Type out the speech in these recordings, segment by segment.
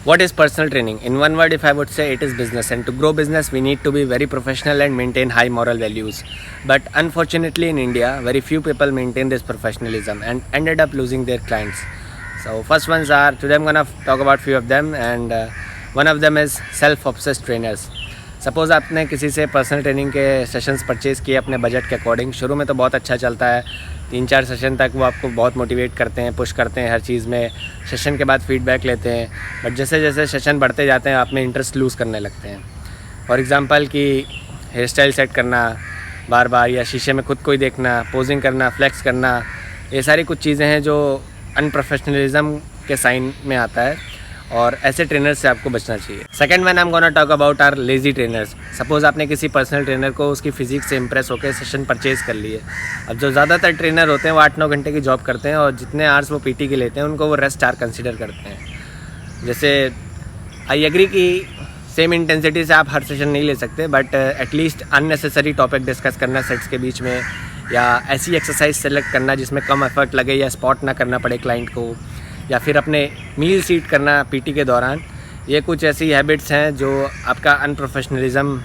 What is personal training? In one word, if I would say, it is business. And to grow business, we need to be very professional and maintain high moral values. But unfortunately, in India, very few people maintain this professionalism and ended up losing their clients. So first ones are, today I'm gonna talk about few of them, and one of them is self-obsessed trainers. Suppose आपने किसी से personal training के sessions purchase किए अपने budget के according. शुरू में तो बहुत अच्छा चलता है, 3-4 सेशन तक वो आपको बहुत मोटिवेट करते हैं, पुश करते हैं हर चीज़ में. सेशन के बाद फीडबैक लेते हैं, बट जैसे जैसे सेशन बढ़ते जाते हैं आप में इंटरेस्ट लूज़ करने लगते हैं. फॉर एग्ज़ाम्पल कि हेयर स्टाइल सेट करना बार बार, या शीशे में खुद को ही देखना, पोजिंग करना, फ्लेक्स करना, ये सारी कुछ चीज़ें हैं जो अनप्रोफेशनलिज्म के साइन में आता है, और ऐसे ट्रेनर से आपको बचना चाहिए. Second one I am gonna talk about are lazy trainers. Suppose आपने किसी पर्सनल ट्रेनर को उसकी फिजिक्स से इंप्रेस होकर सेशन परचेज़ कर लिए. अब जो ज़्यादातर ट्रेनर होते हैं वो 8-9 घंटे की जॉब करते हैं, और जितने आवर्स वो पीटी के लेते हैं उनको वो रेस्ट आवर कंसिडर करते हैं. जैसे आई एग्री कि सेम इंटेंसिटी से आप हर सेशन नहीं ले सकते, but at least unnecessary topic discuss करना सेट्स के बीच में, या ऐसी एक्सरसाइज सेलेक्ट करना जिसमें कम एफर्ट लगे या स्पॉट ना करना पड़े क्लाइंट को, या फिर अपने मील सीट करना पीटी के दौरान. ये कुछ ऐसी हैबिट्स हैं जो आपका अनप्रोफेशनलिज्म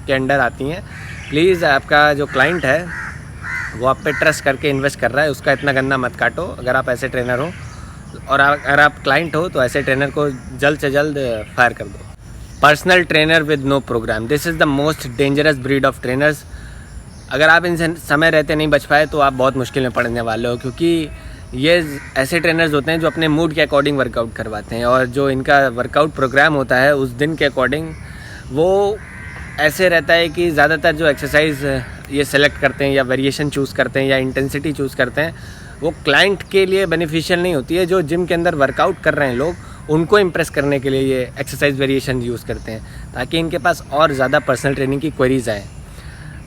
के अंडर आती हैं. प्लीज़ आपका जो क्लाइंट है वो आप पे ट्रस्ट करके इन्वेस्ट कर रहा है, उसका इतना गंदा मत काटो अगर आप ऐसे ट्रेनर हो, और अगर आप क्लाइंट हो तो ऐसे ट्रेनर को जल्द से जल्द फायर कर दो. Personal trainer with no program, this is the most dangerous breed of trainers. अगर आप इनसे समय रहते नहीं बच पाए तो आप बहुत मुश्किल में पड़ने वाले हो, क्योंकि ये ऐसे ट्रेनर्स होते हैं जो अपने मूड के अकॉर्डिंग वर्कआउट करवाते हैं, और जो इनका वर्कआउट प्रोग्राम होता है उस दिन के अकॉर्डिंग वो ऐसे रहता है कि ज़्यादातर जो एक्सरसाइज ये सेलेक्ट करते हैं या वेरिएशन चूज़ करते हैं या इंटेंसिटी चूज़ करते हैं वो क्लाइंट के लिए बेनिफिशियल नहीं होती है. जो जिम के अंदर वर्कआउट कर रहे हैं लोग उनको इम्प्रेस करने के लिए ये एक्सरसाइज वेरिएशन यूज़ करते हैं, ताकि इनके पास और ज़्यादा पर्सनल ट्रेनिंग की क्वेरीज आएँ.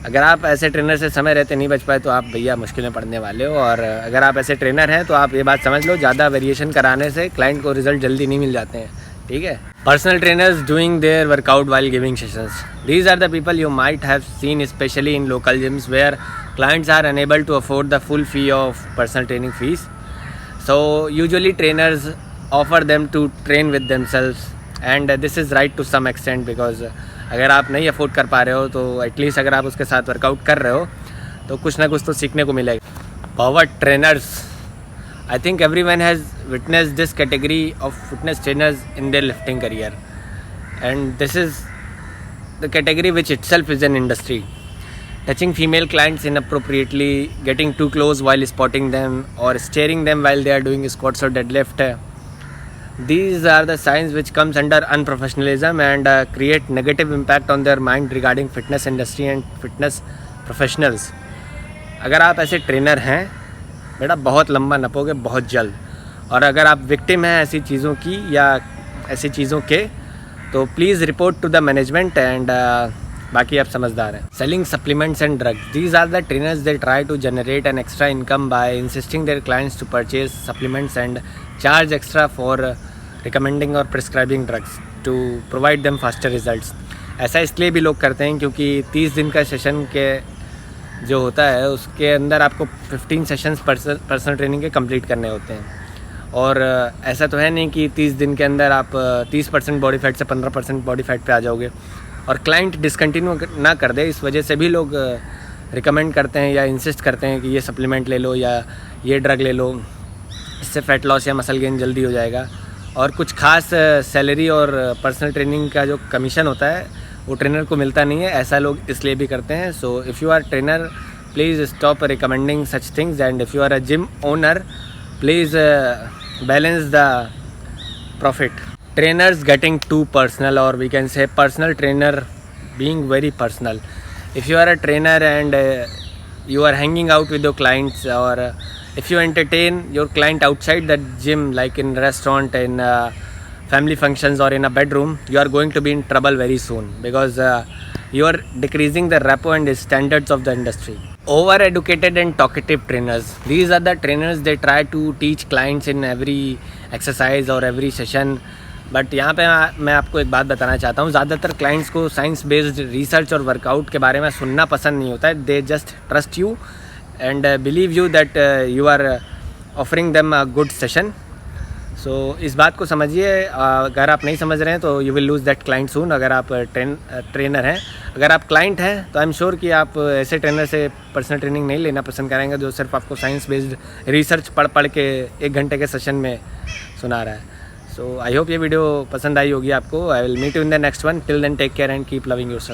अगर आप ऐसे ट्रेनर से समय रहते नहीं बच पाए तो आप भैया मुश्किल में पड़ने वाले हो. और अगर आप ऐसे ट्रेनर हैं तो आप ये बात समझ लो, ज़्यादा वेरिएशन कराने से क्लाइंट को रिजल्ट जल्दी नहीं मिल जाते हैं. ठीक है. Personal trainers doing their workout while giving sessions, these are the people you might have seen specially in local gyms where clients are unable to afford the full fee of personal training fees. So usually trainers offer them to train with themselves, and this is right to some extent, because अगर आप नहीं afford कर पा रहे हो तो at least अगर आप उसके साथ वर्कआउट कर रहे हो तो कुछ ना कुछ तो सीखने को मिलेगा. Power trainers, I think everyone has witnessed this category of fitness trainers in their lifting career, and this is the category which itself is an industry. Touching female clients inappropriately, getting too close while spotting them, or staring them while they are doing squats or deadlift. These are the signs which comes under unprofessionalism and create negative impact on their mind regarding fitness industry and fitness professionals. अगर आप ऐसे trainer हैं बेटा बहुत लंबा नपोगे बहुत जल्द, और अगर आप विक्टिम हैं ऐसी चीज़ों की या ऐसी चीज़ों के तो please report to the management, and बाकी आप समझदार हैं. Selling supplements and drugs, these are the trainers they try to generate an extra income by insisting their clients to purchase supplements and charge extra for recommending और prescribing drugs to provide them faster results. ऐसा इसलिए भी लोग करते हैं क्योंकि 30 दिन का सेशन के जो होता है उसके अंदर आपको 15 सेशंस पर्सनल ट्रेनिंग के कंप्लीट करने होते हैं, और ऐसा तो है नहीं कि 30 दिन के अंदर आप 30% बॉडी फैट से 15% बॉडी फैट पे आ जाओगे, और क्लाइंट डिसकंटिन्यू ना कर दे. इस वजह से भी लोग रिकमेंड करते हैं या इंसिस्ट करते हैं कि ये सप्लीमेंट ले लो या ये ड्रग ले लो, इससे फ़ैट लॉस या मसल गेन जल्दी हो जाएगा. और कुछ खास सैलरी और पर्सनल ट्रेनिंग का जो कमीशन होता है वो ट्रेनर को मिलता नहीं है, ऐसा लोग इसलिए भी करते हैं. So if you are trainer please stop recommending such things, and if you are a gym owner please balance the profit. Trainers getting too personal, or we can say personal trainer being very personal. If you are a trainer and you are hanging out with your clients, or if you entertain your client outside the gym, like in restaurant, in family functions, or in a bedroom, you are going to be in trouble very soon, because you are decreasing the rapport and standards of the industry. Over-educated and talkative trainers, these are the trainers they try to teach clients in every exercise or every session. But यहाँ पे मैं आपको एक बात बताना चाहता हूँ, ज़्यादातर क्लाइंट्स को साइंस बेस्ड रिसर्च और वर्कआउट के बारे में सुनना पसंद नहीं होता है. They just trust you and believe you that you are offering them a good session. So इस बात को समझिए, अगर आप नहीं समझ रहे हैं तो you will lose that client soon. अगर आप ट्रेनर हैं, अगर आप क्लाइंट हैं तो आई एम श्योर कि आप ऐसे ट्रेनर से पर्सनल ट्रेनिंग नहीं लेना पसंद करेंगे जो सिर्फ आपको साइंस बेस्ड रिसर्च पढ़ पढ़ के 1 घंटे के सेशन में सुना रहा है। सो आई होप ये वीडियो पसंद आई होगी आपको। I will meet you in the next one. Till then take care and keep loving yourself.